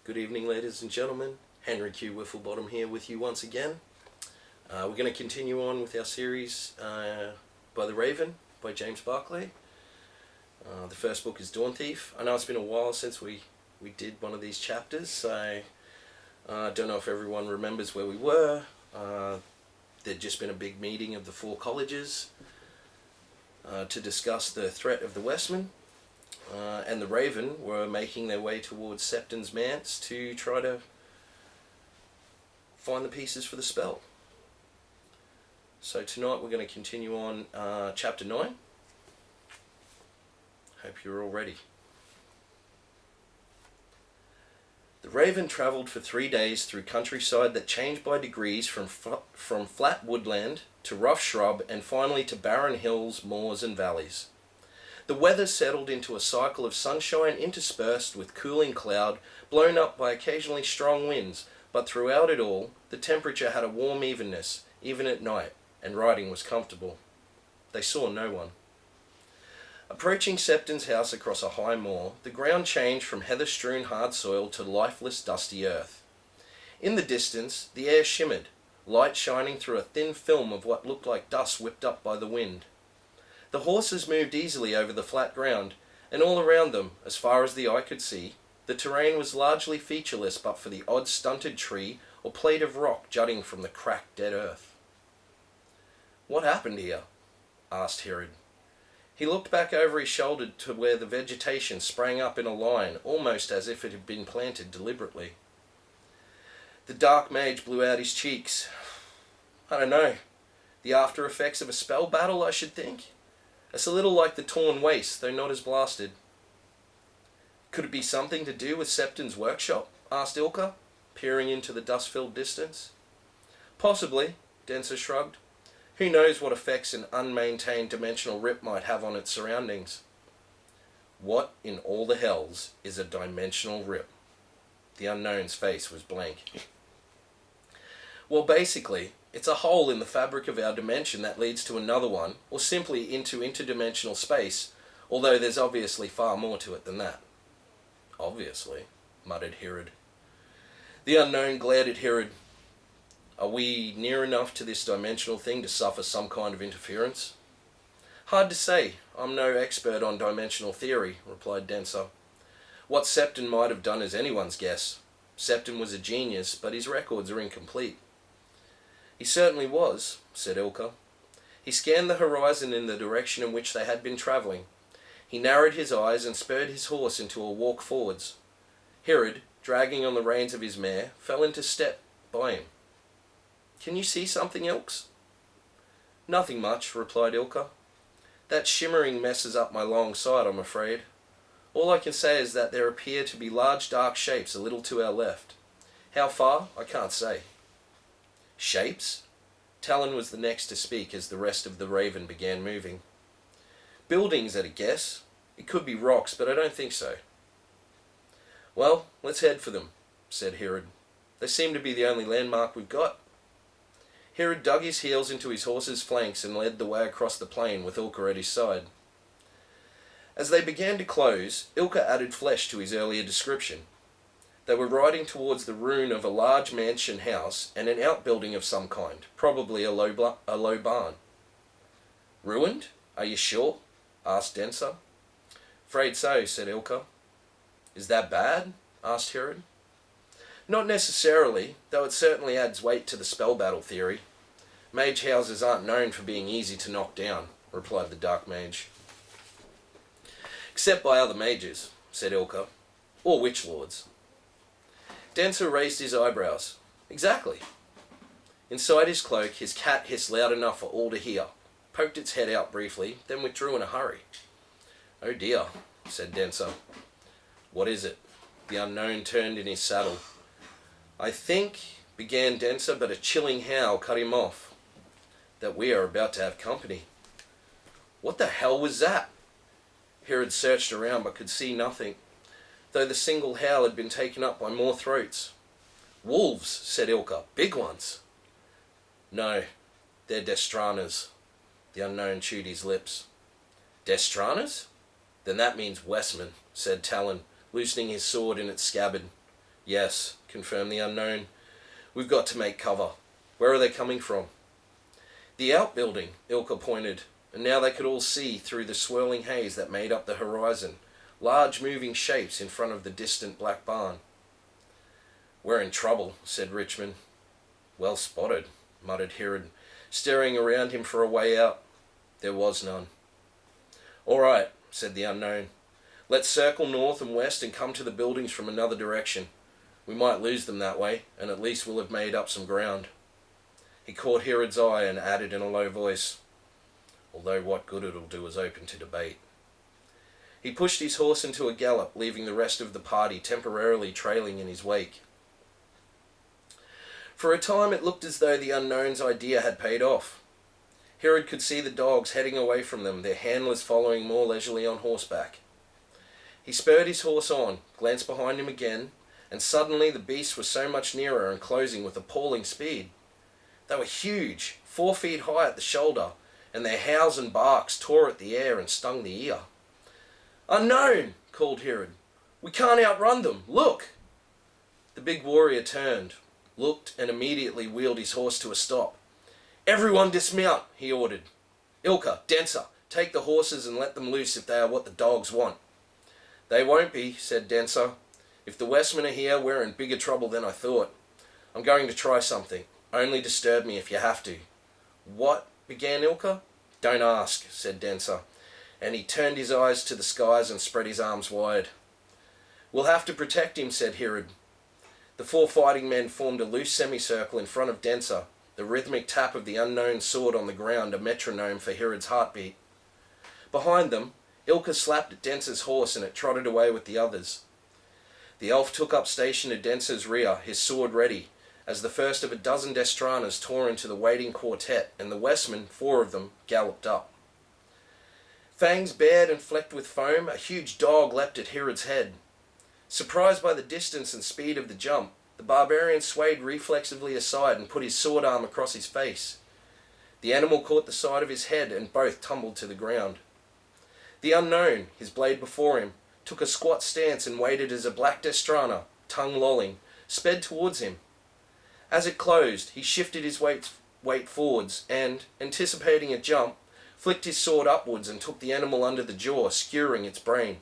Good evening, ladies and gentlemen. Henry Q. Wifflebottom here with you once again. We're going to continue on with our series by The Raven by James Barclay. The first book is Dawnthief. I know it's been a while since we did one of these chapters, so I don't know if everyone remembers where we were. There'd just been a big meeting of the 4 colleges to discuss the threat of the Westmen. And the Raven were making their way towards Septon's manse to try to find the pieces for the spell. So tonight we're going to continue on chapter 9. Hope you're all ready. The Raven travelled for 3 days through countryside that changed by degrees from flat woodland to rough shrub and finally to barren hills, moors and valleys. The weather settled into a cycle of sunshine interspersed with cooling cloud, blown up by occasionally strong winds, but throughout it all, the temperature had a warm evenness, even at night, and riding was comfortable. They saw no one. Approaching Septon's house across a high moor, the ground changed from heather-strewn hard soil to lifeless, dusty earth. In the distance, the air shimmered, light shining through a thin film of what looked like dust whipped up by the wind. The horses moved easily over the flat ground, and all around them, as far as the eye could see, the terrain was largely featureless but for the odd stunted tree or plate of rock jutting from the cracked dead earth. "What happened here?" asked Herod. He looked back over his shoulder to where the vegetation sprang up in a line, almost as if it had been planted deliberately. The dark mage blew out his cheeks. "I don't know. The after effects of a spell battle, I should think. It's a little like the torn waste, though not as blasted." "Could it be something to do with Septon's workshop?" asked Ilka, peering into the dust-filled distance. "Possibly," Denser shrugged. "Who knows what effects an unmaintained dimensional rip might have on its surroundings?" "What in all the hells is a dimensional rip?" The unknown's face was blank. "Well, basically, it's a hole in the fabric of our dimension that leads to another one, or simply into interdimensional space, although there's obviously far more to it than that." "Obviously," muttered Herod. The unknown glared at Herod. "Are we near enough to this dimensional thing to suffer some kind of interference?" "Hard to say. I'm no expert on dimensional theory," replied Denser. "What Septon might have done is anyone's guess. Septon was a genius, but his records are incomplete." "He certainly was," said Ilka. He scanned the horizon in the direction in which they had been travelling. He narrowed his eyes and spurred his horse into a walk forwards. Herod, dragging on the reins of his mare, fell into step by him. "Can you see something, Ilks?" "Nothing much," replied Ilka. "That shimmering messes up my long sight, I'm afraid. All I can say is that there appear to be large dark shapes a little to our left. How far, I can't say." "Shapes?" Talon was the next to speak as the rest of the Raven began moving. "Buildings at a guess. It could be rocks, but I don't think so." "Well, let's head for them," said Herod. "They seem to be the only landmark we've got." Herod dug his heels into his horse's flanks and led the way across the plain with Ilka at his side. As they began to close, Ilka added flesh to his earlier description. They were riding towards the ruin of a large mansion house and an outbuilding of some kind, probably a low barn. "Ruined? Are you sure?" asked Denser. "Afraid so," said Ilka. "Is that bad?" asked Herod. "Not necessarily, though it certainly adds weight to the spell battle theory. Mage houses aren't known for being easy to knock down," replied the dark mage. "Except by other mages," said Ilka, "or witch lords." Denser raised his eyebrows. "Exactly." Inside his cloak, his cat hissed loud enough for all to hear, poked its head out briefly, then withdrew in a hurry. "Oh dear," said Denser. "What is it?" The unknown turned in his saddle. "I think," began Denser, but a chilling howl cut him off. "That we are about to have company." "What the hell was that?" Herod searched around but could see nothing, though the single howl had been taken up by more throats. "Wolves," said Ilka. "Big ones." "No, they're Destranas." The unknown chewed his lips. "Destranas? Then that means Westmen," said Talon, loosening his sword in its scabbard. Yes, confirmed the unknown. We've got to make cover. Where are they coming from? The outbuilding, Ilka pointed, and now they could all see through the swirling haze that made up the horizon, large moving shapes in front of the distant black barn. We're in trouble, said Richmond. Well spotted, muttered Herod, staring around him for a way out. There was none. All right, said the unknown. Let's circle north and west and come to the buildings from another direction. We might lose them that way, and at least we'll have made up some ground. He caught Herod's eye and added in a low voice, although what good it'll do is open to debate. He pushed his horse into a gallop, leaving the rest of the party temporarily trailing in his wake. For a time it looked as though the unknown's idea had paid off. Herod could see the dogs heading away from them, their handlers following more leisurely on horseback. He spurred his horse on, glanced behind him again, and suddenly the beasts were so much nearer and closing with appalling speed. They were huge, 4 feet high at the shoulder, and their howls and barks tore at the air and stung the ear. "Unknown!" called Herod. "We can't outrun them! Look!" The big warrior turned, looked, and immediately wheeled his horse to a stop. "Everyone dismount," he ordered. "Ilka, Denser, take the horses and let them loose if they are what the dogs want." "They won't be," said Denser. "If the Westmen are here, we're in bigger trouble than I thought. I'm going to try something. Only disturb me if you have to." "What?" began Ilka. "Don't ask," said Denser, and he turned his eyes to the skies and spread his arms wide. "We'll have to protect him," said Herod. The 4 fighting men formed a loose semicircle in front of Denser, the rhythmic tap of the unknown sword on the ground a metronome for Herod's heartbeat. Behind them, Ilka slapped at Denser's horse and it trotted away with the others. The elf took up station at Denser's rear, his sword ready, as the first of a dozen Destranas tore into the waiting quartet, and the Westmen, 4 of them, galloped up. Fangs bared and flecked with foam, a huge dog leapt at Herod's head. Surprised by the distance and speed of the jump, the barbarian swayed reflexively aside and put his sword arm across his face. The animal caught the side of his head and both tumbled to the ground. The unknown, his blade before him, took a squat stance and waited as a black Destrana, tongue lolling, sped towards him. As it closed, he shifted his weight forwards and, anticipating a jump, flicked his sword upwards and took the animal under the jaw, skewering its brain.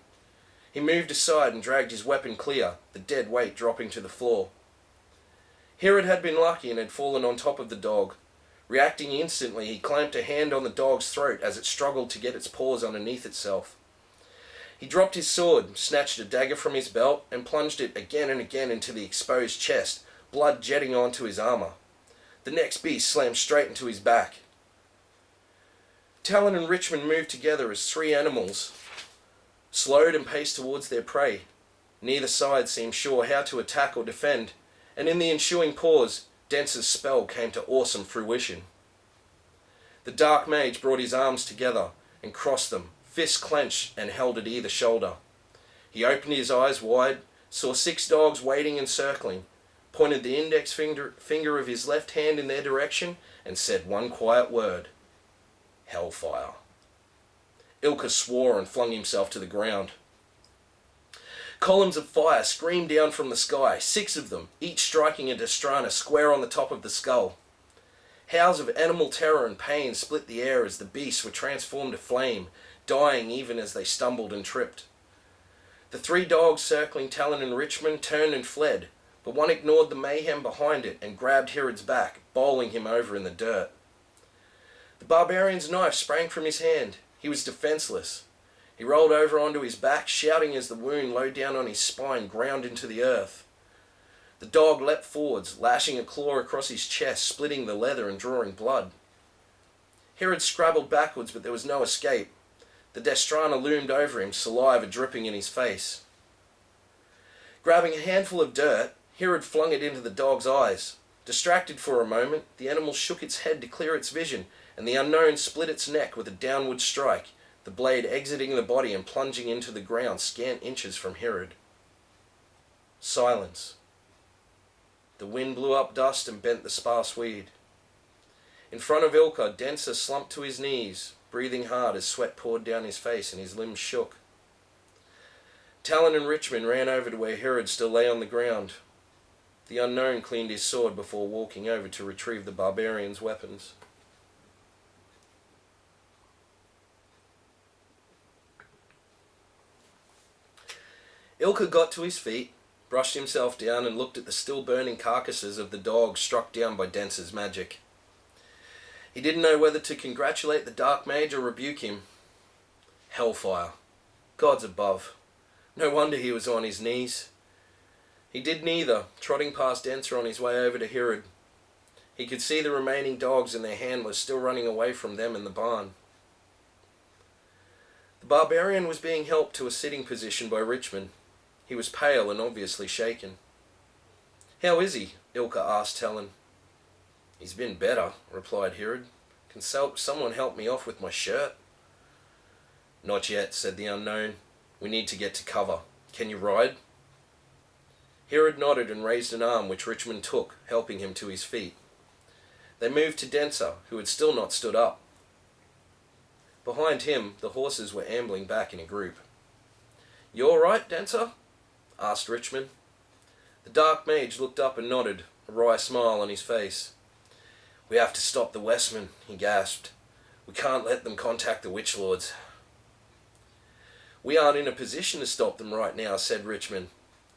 He moved aside and dragged his weapon clear, the dead weight dropping to the floor. Herod had been lucky and had fallen on top of the dog. Reacting instantly, he clamped a hand on the dog's throat as it struggled to get its paws underneath itself. He dropped his sword, snatched a dagger from his belt, and plunged it again and again into the exposed chest, blood jetting onto his armor. The next beast slammed straight into his back. Talon and Richmond moved together as 3 animals slowed and paced towards their prey. Neither side seemed sure how to attack or defend, and in the ensuing pause, Denser's spell came to awesome fruition. The dark mage brought his arms together and crossed them, fists clenched and held at either shoulder. He opened his eyes wide, saw 6 dogs waiting and circling, pointed the index finger of his left hand in their direction, and said one quiet word: "Hellfire." Ilka swore and flung himself to the ground. Columns of fire screamed down from the sky, 6 of them, each striking a Destrana square on the top of the skull. Howls of animal terror and pain split the air as the beasts were transformed to flame, dying even as they stumbled and tripped. The 3 dogs circling Talon and Richmond turned and fled, but one ignored the mayhem behind it and grabbed Herod's back, bowling him over in the dirt. The barbarian's knife sprang from his hand. He was defenseless. He rolled over onto his back, shouting as the wound low down on his spine ground into the earth. The dog leapt forwards, lashing a claw across his chest, splitting the leather and drawing blood. Herod scrabbled backwards, but there was no escape. The Destrana loomed over him, saliva dripping in his face. Grabbing a handful of dirt, Herod flung it into the dog's eyes. Distracted for a moment, the animal shook its head to clear its vision, and the unknown split its neck with a downward strike, the blade exiting the body and plunging into the ground scant inches from Herod. Silence. The wind blew up dust and bent the sparse weed. In front of Ilka, Denser slumped to his knees, breathing hard as sweat poured down his face and his limbs shook. Talon and Richmond ran over to where Herod still lay on the ground. The unknown cleaned his sword before walking over to retrieve the barbarian's weapons. Ilka got to his feet, brushed himself down and looked at the still burning carcasses of the dogs struck down by Denser's magic. He didn't know whether to congratulate the Dark Mage or rebuke him. Hellfire. Gods above. No wonder he was on his knees. He did neither, trotting past Denser on his way over to Hirad. He could see the remaining dogs and their handlers still running away from them in the barn. The barbarian was being helped to a sitting position by Richmond. He was pale and obviously shaken. "How is he?" Ilka asked Helen. "He's been better," replied Hirad. "Can someone help me off with my shirt?" "Not yet," said the unknown. "We need to get to cover. Can you ride?" Hirad nodded and raised an arm which Richmond took, helping him to his feet. They moved to Denser, who had still not stood up. Behind him, the horses were ambling back in a group. "You all right, Denser?" asked Richmond. The Dark Mage looked up and nodded, a wry smile on his face. "We have to stop the Westmen," he gasped. "We can't let them contact the Witch Lords." "We aren't in a position to stop them right now," said Richmond.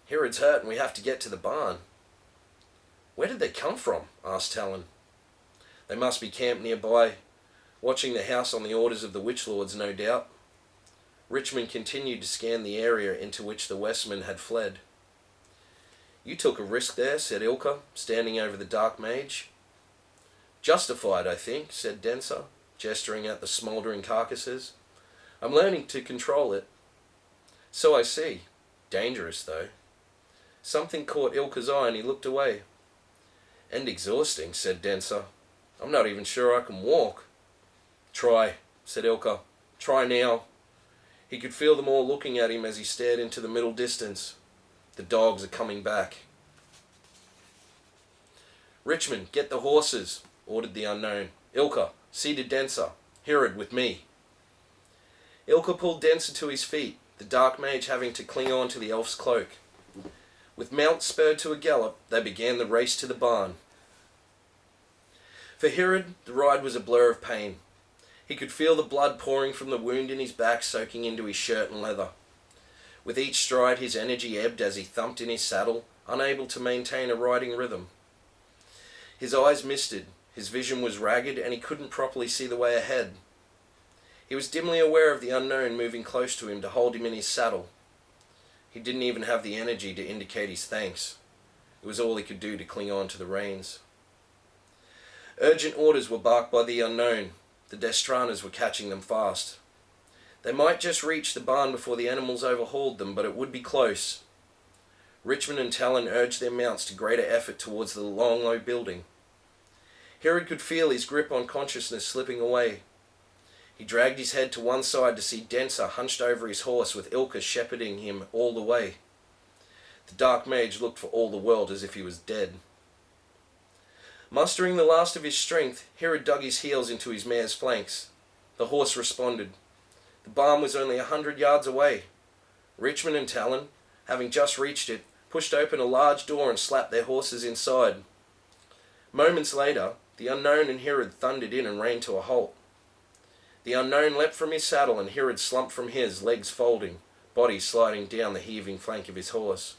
"Hirad's hurt and we have to get to the barn." "Where did they come from?" asked Helen. "They must be camped nearby, watching the house on the orders of the Witch Lords, no doubt." Richmond continued to scan the area into which the Westmen had fled. "You took a risk there," said Ilka, standing over the Dark Mage. "Justified, I think," said Denser, gesturing at the smouldering carcasses. "I'm learning to control it." "So I see. Dangerous, though." Something caught Ilka's eye and he looked away. "And exhausting," said Denser. "I'm not even sure I can walk." "Try," said Ilka. "Try now." He could feel them all looking at him as he stared into the middle distance. "The dogs are coming back." "Richmond, get the horses," ordered the unknown. "Ilka, see to Denser. Hirad with me." Ilka pulled Denser to his feet, the Dark Mage having to cling on to the elf's cloak. With mounts spurred to a gallop, they began the race to the barn. For Hirad, the ride was a blur of pain. He could feel the blood pouring from the wound in his back soaking into his shirt and leather. With each stride his energy ebbed as he thumped in his saddle, unable to maintain a riding rhythm. His eyes misted, his vision was ragged, and he couldn't properly see the way ahead. He was dimly aware of the unknown moving close to him to hold him in his saddle. He didn't even have the energy to indicate his thanks. It was all he could do to cling on to the reins. Urgent orders were barked by the unknown. The Destranas were catching them fast. They might just reach the barn before the animals overhauled them, but it would be close. Richmond and Talon urged their mounts to greater effort towards the long, low building. Hirad could feel his grip on consciousness slipping away. He dragged his head to one side to see Denser hunched over his horse with Ilka shepherding him all the way. The Dark Mage looked for all the world as if he was dead. Mustering the last of his strength, Hirad dug his heels into his mare's flanks. The horse responded. The barn was only 100 yards away. Richmond and Talon, having just reached it, pushed open a large door and slapped their horses inside. Moments later, the unknown and Hirad thundered in and reined to a halt. The unknown leapt from his saddle and Hirad slumped from his, legs folding, body sliding down the heaving flank of his horse.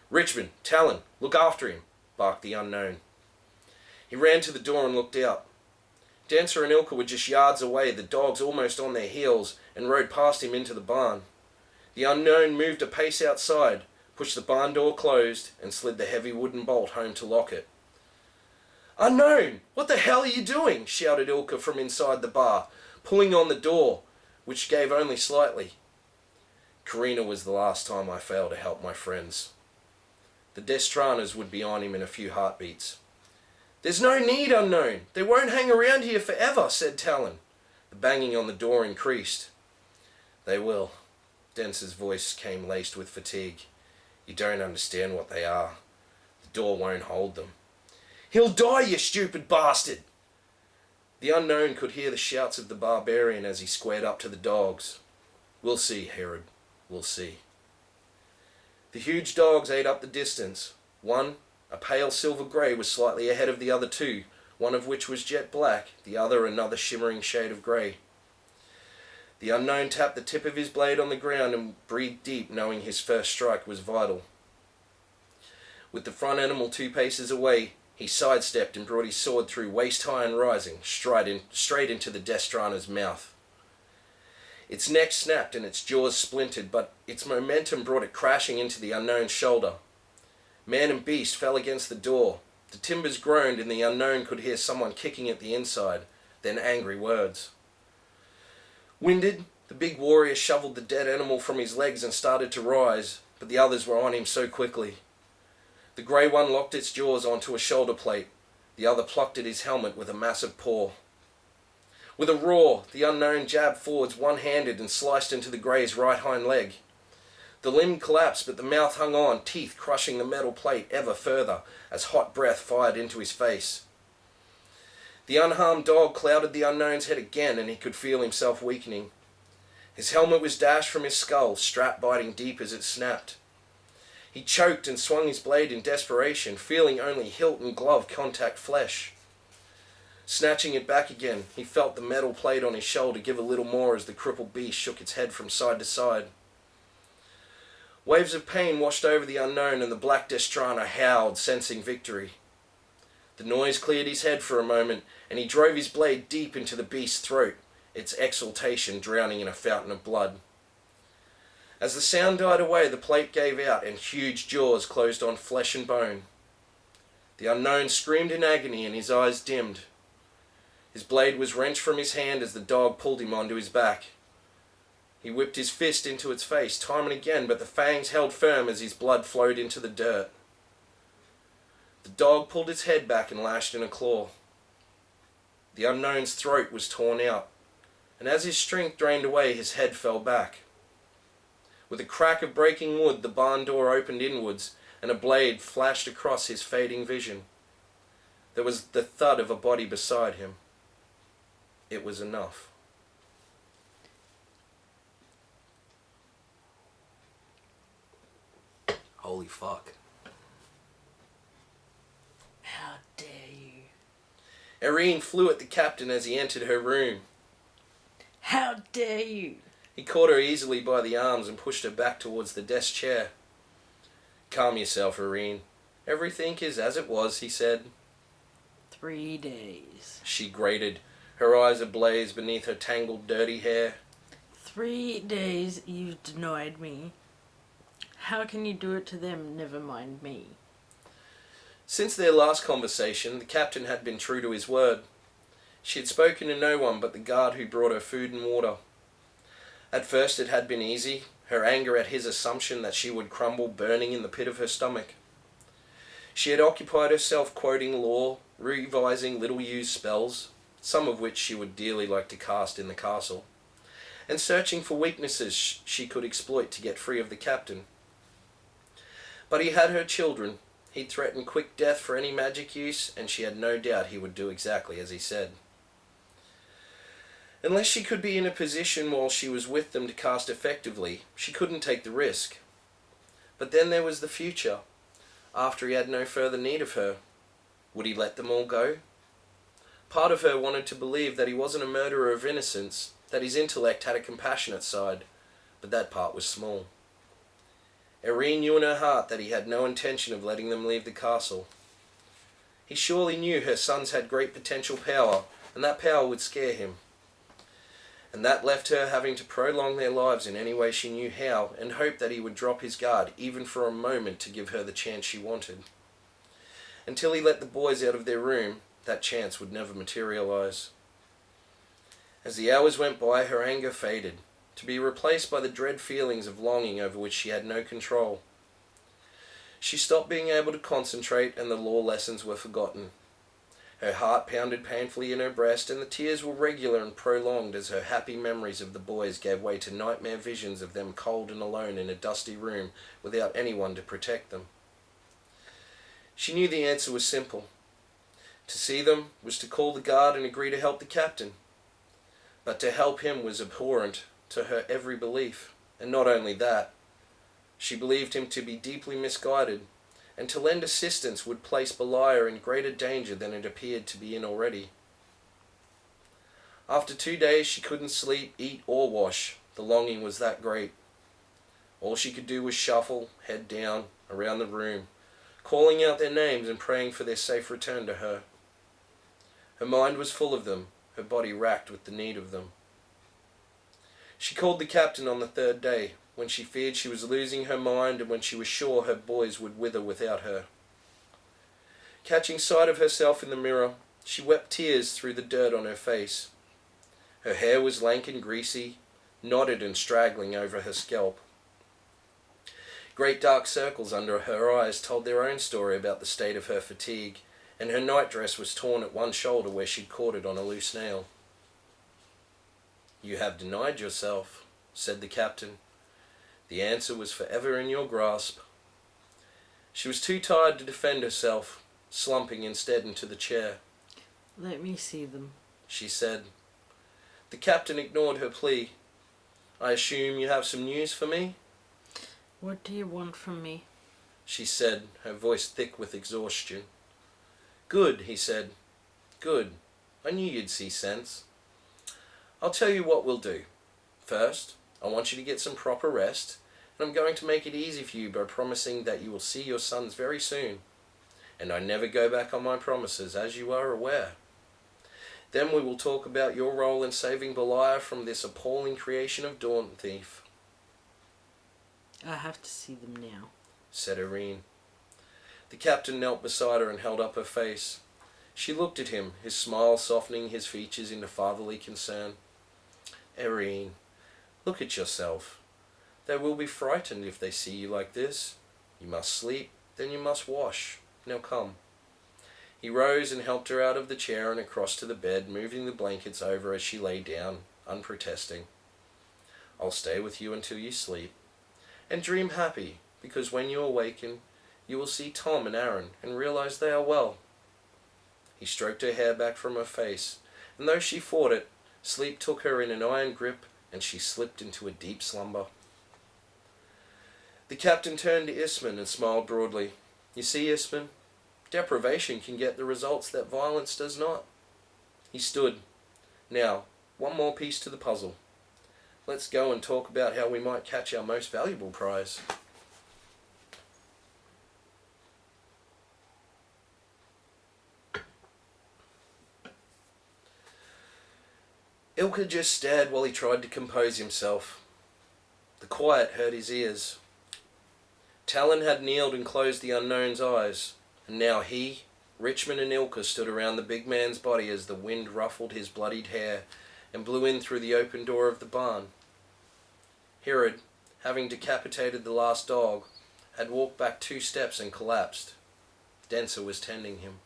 "Richmond, Talon, look after him," barked the unknown. He ran to the door and looked out. Denser and Ilka were just yards away, the dogs almost on their heels, and rode past him into the barn. The unknown moved a pace outside, pushed the barn door closed, and slid the heavy wooden bolt home to lock it. "Unknown, what the hell are you doing?" shouted Ilka from inside the bar, pulling on the door, which gave only slightly. "Karina was the last time I failed to help my friends." The Destranas would be on him in a few heartbeats. "There's no need, unknown. They won't hang around here forever," said Talon. The banging on the door increased. "They will." Denser's voice came laced with fatigue. "You don't understand what they are. The door won't hold them." "He'll die, you stupid bastard!" The unknown could hear the shouts of the barbarian as he squared up to the dogs. "We'll see, Hirad. We'll see." The huge dogs ate up the distance. 1, A pale silver grey was slightly ahead of the other two, one of which was jet black, the other another shimmering shade of grey. The unknown tapped the tip of his blade on the ground and breathed deep, knowing his first strike was vital. With the front animal 2 paces away, he sidestepped and brought his sword through waist-high and rising, straight into the Destrana's mouth. Its neck snapped and its jaws splintered, but its momentum brought it crashing into the unknown's shoulder. Man and beast fell against the door. The timbers groaned and the unknown could hear someone kicking at the inside, then angry words. Winded, the big warrior shoveled the dead animal from his legs and started to rise, but the others were on him so quickly. The grey one locked its jaws onto a shoulder plate. The other plucked at his helmet with a massive paw. With a roar, the unknown jabbed forwards one-handed and sliced into the grey's right hind leg. The limb collapsed, but the mouth hung on, teeth crushing the metal plate ever further as hot breath fired into his face. The unharmed dog clouded the unknown's head again, and he could feel himself weakening. His helmet was dashed from his skull, strap biting deep as it snapped. He choked and swung his blade in desperation, feeling only hilt and glove contact flesh. Snatching it back again, he felt the metal plate on his shoulder give a little more as the crippled beast shook its head from side to side. Waves of pain washed over the unknown, and the black Destrana howled, sensing victory. The noise cleared his head for a moment, and he drove his blade deep into the beast's throat, its exultation drowning in a fountain of blood. As the sound died away, the plate gave out, and huge jaws closed on flesh and bone. The unknown screamed in agony, and his eyes dimmed. His blade was wrenched from his hand as the dog pulled him onto his back. He whipped his fist into its face time and again, but the fangs held firm as his blood flowed into the dirt. The dog pulled its head back and lashed in a claw. The unknown's throat was torn out, and as his strength drained away, his head fell back. With a crack of breaking wood, the barn door opened inwards, and a blade flashed across his fading vision. There was the thud of a body beside him. It was enough. Holy fuck. How dare you? Irene flew at the captain as he entered her room. How dare you? He caught her easily by the arms and pushed her back towards the desk chair. Calm yourself, Irene. Everything is as it was, he said. 3 days. She grated, her eyes ablaze beneath her tangled, dirty hair. 3 days you've denied me. How can you do it to them, never mind me? Since their last conversation, the captain had been true to his word. She had spoken to no one but the guard who brought her food and water. At first it had been easy, her anger at his assumption that she would crumble burning in the pit of her stomach. She had occupied herself quoting lore, revising little-used spells, some of which she would dearly like to cast in the castle, and searching for weaknesses she could exploit to get free of the captain. But he had her children. He'd threatened quick death for any magic use, and she had no doubt he would do exactly as he said. Unless she could be in a position while she was with them to cast effectively, she couldn't take the risk. But then there was the future. After he had no further need of her, would he let them all go? Part of her wanted to believe that he wasn't a murderer of innocence, that his intellect had a compassionate side, but that part was small. Irene knew in her heart that he had no intention of letting them leave the castle. He surely knew her sons had great potential power, and that power would scare him. And that left her having to prolong their lives in any way she knew how, and hope that he would drop his guard even for a moment to give her the chance she wanted. Until he let the boys out of their room, that chance would never materialize. As the hours went by, her anger faded, to be replaced by the dread feelings of longing over which she had no control. She stopped being able to concentrate, and the law lessons were forgotten. Her heart pounded painfully in her breast, and the tears were regular and prolonged as her happy memories of the boys gave way to nightmare visions of them cold and alone in a dusty room without anyone to protect them. She knew the answer was simple. To see them was to call the guard and agree to help the captain. But to help him was abhorrent to her every belief, and not only that, she believed him to be deeply misguided, and to lend assistance would place Beliar in greater danger than it appeared to be in already. After 2 days she couldn't sleep, eat, or wash. The longing was that great. All she could do was shuffle, head down, around the room, calling out their names and praying for their safe return to her. Her mind was full of them, her body racked with the need of them. She called the captain on the 3rd day, when she feared she was losing her mind and when she was sure her boys would wither without her. Catching sight of herself in the mirror, she wept tears through the dirt on her face. Her hair was lank and greasy, knotted and straggling over her scalp. Great dark circles under her eyes told their own story about the state of her fatigue, and her nightdress was torn at one shoulder where she'd caught it on a loose nail. "You have denied yourself," said the captain. "The answer was forever in your grasp." She was too tired to defend herself, slumping instead into the chair. "Let me see them," she said. The captain ignored her plea. "I assume you have some news for me?" "What do you want from me?" she said, her voice thick with exhaustion. "Good," he said. "Good. I knew you'd see sense. I'll tell you what we'll do. First, I want you to get some proper rest, and I'm going to make it easy for you by promising that you will see your sons very soon. And I never go back on my promises, as you are aware. Then we will talk about your role in saving Beliar from this appalling creation of Dawnthief." "I have to see them now," said Irene. The captain knelt beside her and held up her face. She looked at him, his smile softening his features into fatherly concern. "Irene, look at yourself. They will be frightened if they see you like this. You must sleep, then you must wash. Now come." He rose and helped her out of the chair and across to the bed, moving the blankets over as she lay down, unprotesting. "I'll stay with you until you sleep. And dream happy, because when you awaken, you will see Tom and Aaron and realize they are well." He stroked her hair back from her face, and though she fought it, sleep took her in an iron grip and she slipped into a deep slumber. The captain turned to Isman and smiled broadly. "You see, Isman, deprivation can get the results that violence does not." He stood. "Now, one more piece to the puzzle. Let's go and talk about how we might catch our most valuable prize." Ilka just stared while he tried to compose himself. The quiet hurt his ears. Talon had kneeled and closed the unknown's eyes, and now he, Richmond and Ilka stood around the big man's body as the wind ruffled his bloodied hair and blew in through the open door of the barn. Herod, having decapitated the last dog, had walked back 2 steps and collapsed. Denser was tending him.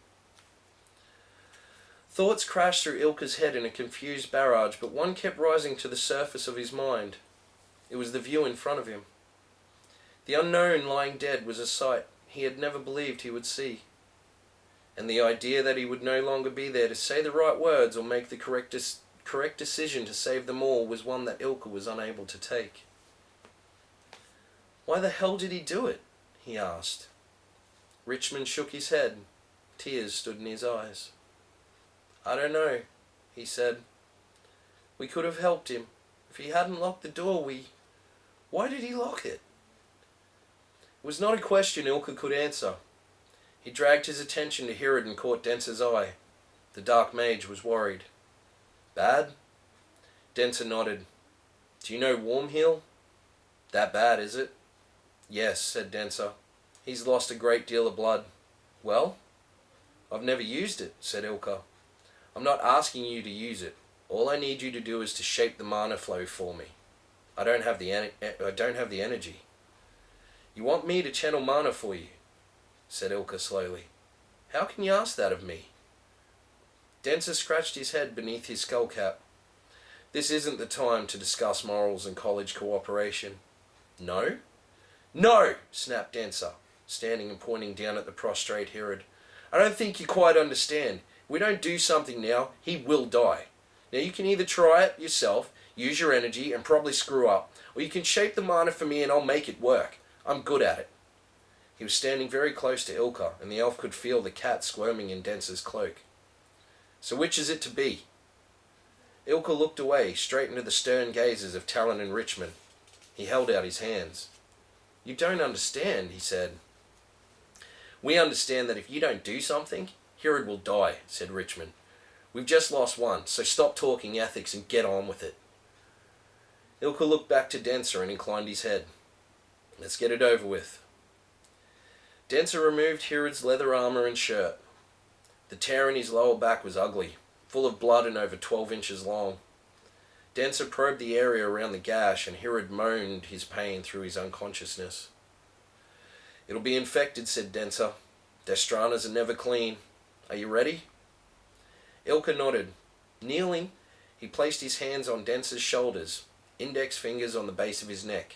Thoughts crashed through Ilka's head in a confused barrage, but one kept rising to the surface of his mind. It was the view in front of him. The unknown lying dead was a sight he had never believed he would see. And the idea that he would no longer be there to say the right words or make the correct decision to save them all was one that Ilka was unable to take. "Why the hell did he do it?" he asked. Richmond shook his head. Tears stood in his eyes. "I don't know," he said. "We could have helped him. If he hadn't locked the door, Why did he lock it?" It was not a question Ilka could answer. He dragged his attention to Herod and caught Denser's eye. The dark mage was worried. "Bad?" Denser nodded. "Do you know Warmheal? That bad, is it?" "Yes," said Denser. "He's lost a great deal of blood." "Well?" "I've never used it," said Ilka. "I'm not asking you to use it. All I need you to do is to shape the mana flow for me. I don't have the energy." "You want me to channel mana for you?" said Ilka slowly. "How can you ask that of me?" Denser scratched his head beneath his skullcap. "This isn't the time to discuss morals and college cooperation." "No?" "No!" snapped Denser, standing and pointing down at the prostrate Herod. "I don't think you quite understand. If we don't do something now, he will die. Now you can either try it yourself, use your energy, and probably screw up, or you can shape the mana for me and I'll make it work. I'm good at it." He was standing very close to Ilka, and the elf could feel the cat squirming in Denser's cloak. "So which is it to be?" Ilka looked away, straight into the stern gazes of Talon and Richmond. He held out his hands. "You don't understand," he said. "We understand that if you don't do something, Herod will die," said Richmond. "We've just lost one, so stop talking ethics and get on with it." Ilka looked back to Denser and inclined his head. "Let's get it over with." Denser removed Herod's leather armor and shirt. The tear in his lower back was ugly, full of blood and over 12 inches long. Denser probed the area around the gash, and Herod moaned his pain through his unconsciousness. "It'll be infected," said Denser. "Destranas are never clean. Are you ready?" Ilka nodded. Kneeling, he placed his hands on Denser's shoulders, index fingers on the base of his neck.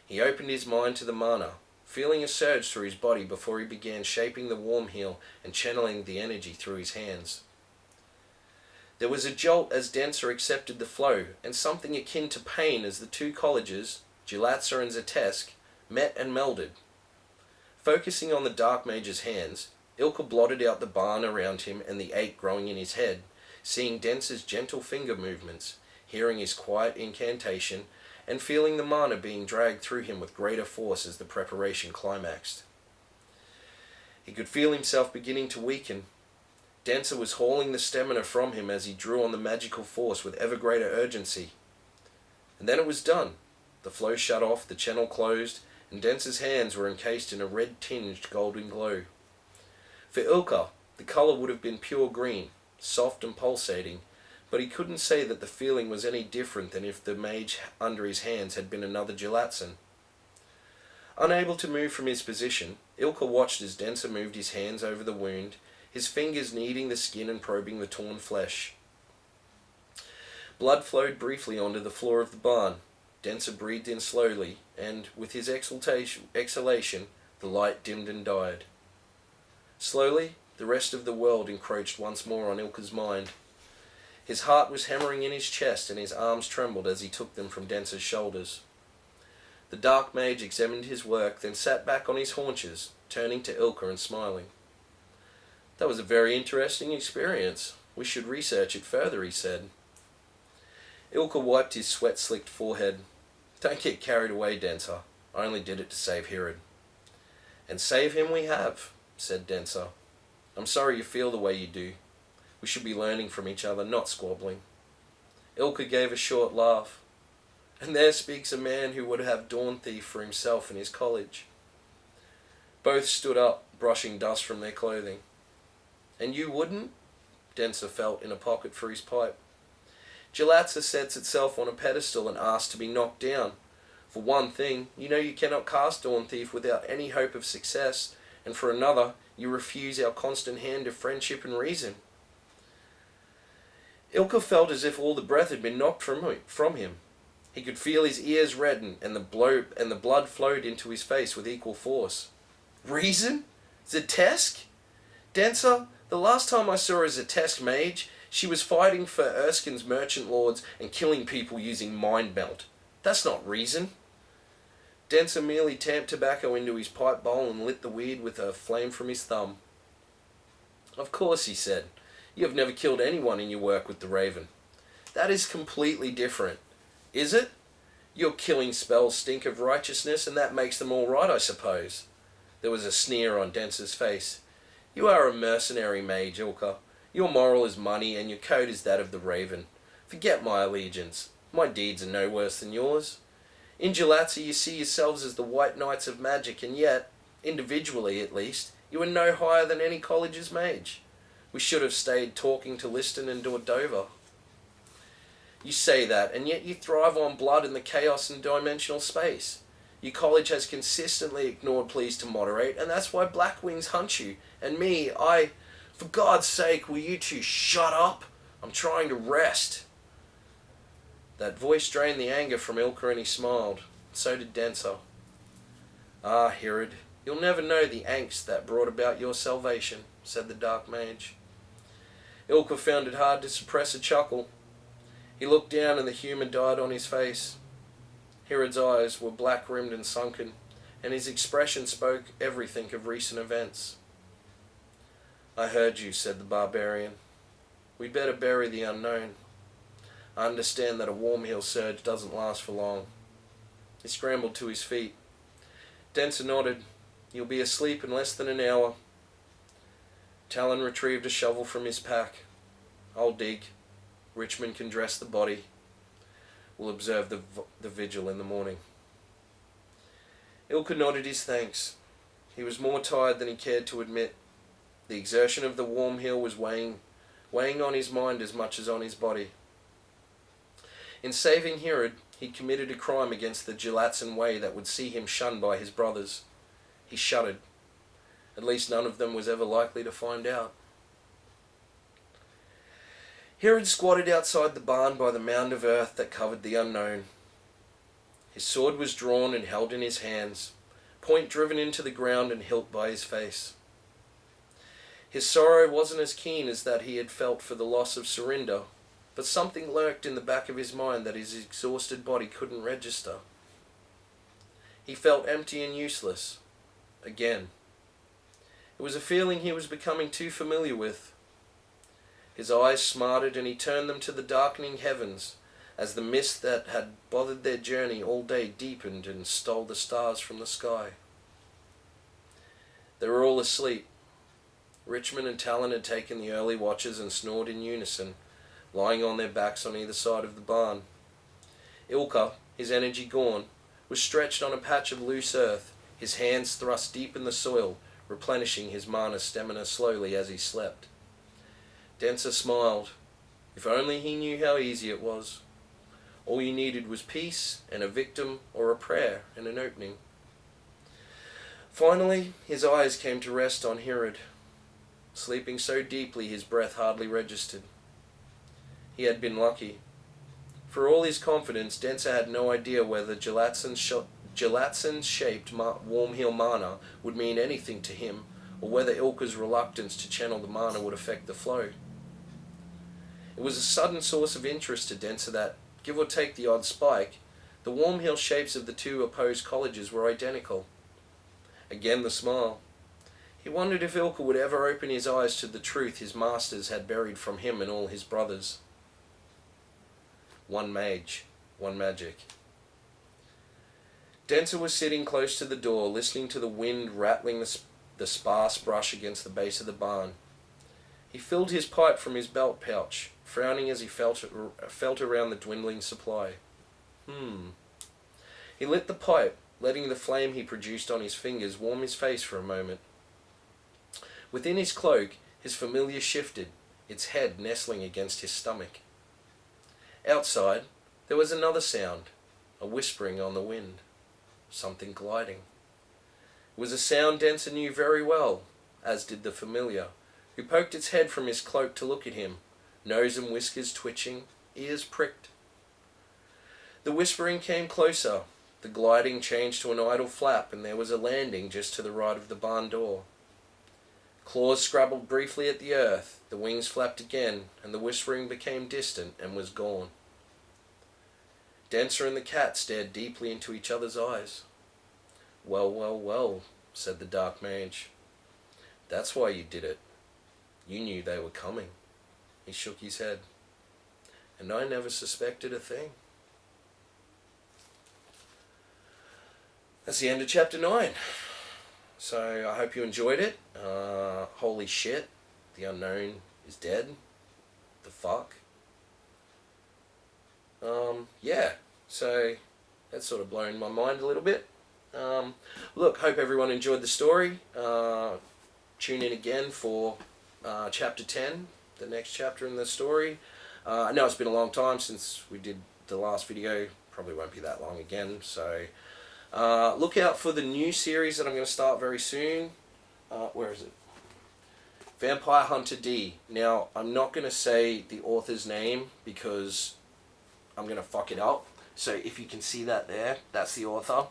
He opened his mind to the mana, feeling a surge through his body before he began shaping the warm heel and channeling the energy through his hands. There was a jolt as Denser accepted the flow, and something akin to pain as the two colleges, Gilatza and Zetesk, met and melded. Focusing on the Dark Mage's hands, Ilka blotted out the barn around him and the ache growing in his head, seeing Denser's gentle finger movements, hearing his quiet incantation, and feeling the mana being dragged through him with greater force as the preparation climaxed. He could feel himself beginning to weaken. Denser was hauling the stamina from him as he drew on the magical force with ever greater urgency. And then it was done. The flow shut off, the channel closed, and Denser's hands were encased in a red-tinged golden glow. For Ilka, the colour would have been pure green, soft and pulsating, but he couldn't say that the feeling was any different than if the mage under his hands had been another Gelatzin. Unable to move from his position, Ilka watched as Denser moved his hands over the wound, his fingers kneading the skin and probing the torn flesh. Blood flowed briefly onto the floor of the barn. Denser breathed in slowly, and, with his exhalation, the light dimmed and died. Slowly, the rest of the world encroached once more on Ilka's mind. His heart was hammering in his chest, and his arms trembled as he took them from Denser's shoulders. The Dark Mage examined his work, then sat back on his haunches, turning to Ilka and smiling. "That was a very interesting experience. We should research it further," he said. Ilka wiped his sweat-slicked forehead. "Don't get carried away, Denser. I only did it to save Herod." "And save him we have," said Denser. "I'm sorry you feel the way you do. We should be learning from each other, not squabbling." Ilka gave a short laugh. "And there speaks a man who would have Dawnthief for himself in his college." Both stood up, brushing dust from their clothing. "And you wouldn't?" Denser felt in a pocket for his pipe. "Gilatza sets itself on a pedestal and asks to be knocked down. For one thing, you know you cannot cast Dawnthief without any hope of success, and for another, you refuse our constant hand of friendship and reason." Ilka felt as if all the breath had been knocked from him. He could feel his ears redden, and the blood flowed into his face with equal force. "Reason? Zetesk? Denser, the last time I saw a Zetesk mage, she was fighting for Erskine's merchant lords and killing people using mind melt. That's not reason." Denser merely tamped tobacco into his pipe bowl and lit the weed with a flame from his thumb. "Of course," he said, "you have never killed anyone in your work with the Raven. That is completely different. Is it? Your killing spells stink of righteousness, and that makes them all right, I suppose." There was a sneer on Denser's face. "You are a mercenary mage, Ilka. Your moral is money, and your code is that of the Raven. Forget my allegiance. My deeds are no worse than yours. In Gilatza you see yourselves as the White Knights of magic, and yet, individually at least, you are no higher than any college's mage. We should have stayed talking to Liston and Dover." "You say that, and yet you thrive on blood and the chaos in dimensional space. Your college has consistently ignored pleas to moderate, and that's why Blackwings hunt you. And me, For God's sake, will you two shut up? I'm trying to rest." That voice drained the anger from Ilka, and he smiled. So did Denser. "Ah, Herod, you'll never know the angst that brought about your salvation," said the Dark Mage. Ilka found it hard to suppress a chuckle. He looked down, and the humour died on his face. Herod's eyes were black-rimmed and sunken, and his expression spoke everything of recent events. "I heard you," said the barbarian. "We'd better bury the unknown. I understand that a warm hill surge doesn't last for long." He scrambled to his feet. Denser nodded. "You'll be asleep in less than an hour." Talon retrieved a shovel from his pack. "I'll dig. Richmond can dress the body. We'll observe the vigil in the morning." Ilka nodded his thanks. He was more tired than he cared to admit. The exertion of the warm hill was weighing on his mind as much as on his body. In saving Herod, he committed a crime against the Gelatsan way that would see him shunned by his brothers. He shuddered. At least none of them was ever likely to find out. Herod squatted outside the barn by the mound of earth that covered the unknown. His sword was drawn and held in his hands, point driven into the ground and hilt by his face. His sorrow wasn't as keen as that he had felt for the loss of Surinder, but something lurked in the back of his mind that his exhausted body couldn't register. He felt empty and useless. Again. It was a feeling he was becoming too familiar with. His eyes smarted and he turned them to the darkening heavens as the mist that had bothered their journey all day deepened and stole the stars from the sky. They were all asleep. Richmond and Talon had taken the early watches and snored in unison, lying on their backs on either side of the barn. Ilka, his energy gone, was stretched on a patch of loose earth, his hands thrust deep in the soil, replenishing his mana stamina slowly as he slept. Denser smiled. If only he knew how easy it was. All you needed was peace and a victim or a prayer and an opening. Finally, his eyes came to rest on Herod, sleeping so deeply his breath hardly registered. He had been lucky. For all his confidence, Denser had no idea whether gelatin-shaped warm heal mana would mean anything to him, or whether Ilka's reluctance to channel the mana would affect the flow. It was a sudden source of interest to Denser that, give or take the odd spike, the warm heal shapes of the two opposed colleges were identical. Again the smile. He wondered if Ilka would ever open his eyes to the truth his masters had buried from him and all his brothers. One mage, one magic. Denser was sitting close to the door, listening to the wind rattling the sparse brush against the base of the barn. He filled his pipe from his belt pouch, frowning as he felt around the dwindling supply. He lit the pipe, letting the flame he produced on his fingers warm his face for a moment. Within his cloak, his familiar shifted, its head nestling against his stomach. Outside, there was another sound, a whispering on the wind, something gliding. It was a sound Denser knew very well, as did the familiar, who poked its head from his cloak to look at him, nose and whiskers twitching, ears pricked. The whispering came closer, the gliding changed to an idle flap, and there was a landing just to the right of the barn door. Claws scrabbled briefly at the earth, the wings flapped again, and the whispering became distant and was gone. Denser and the cat stared deeply into each other's eyes. "Well, well, well," said the dark mage. "That's why you did it. You knew they were coming." He shook his head. "And I never suspected a thing." That's the end of chapter 9. So I hope you enjoyed it. Holy shit, the unknown is dead. The fuck? Yeah, so that's sort of blown my mind a little bit. Look, hope everyone enjoyed the story. Tune in again for chapter 10, the next chapter in the story. I know it's been a long time since we did the last video. Probably won't be that long again, so look out for the new series that I'm going to start very soon. Where is it? Vampire Hunter D. Now, I'm not going to say the author's name because I'm going to fuck it up. So if you can see that there, that's the author.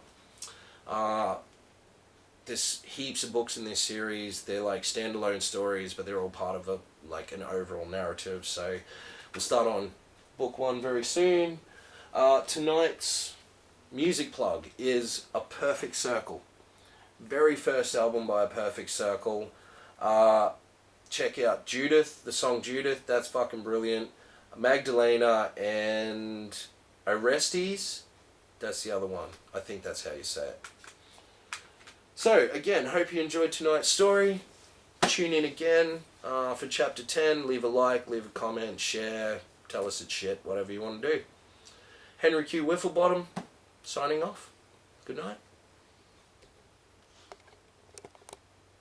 There's heaps of books in this series. They're like standalone stories, but they're all part of an overall narrative. So we'll start on book 1 very soon. Tonight's music plug is A Perfect Circle. very first album by A Perfect Circle. Check out Judith, the song Judith, that's fucking brilliant. Magdalena and Orestes, that's the other one. I think that's how you say it. So, again, hope you enjoyed tonight's story. Tune in again for Chapter 10. Leave a like, leave a comment, share, tell us it's shit, whatever you want to do. Henry Q. Wifflebottom, signing off. Good night.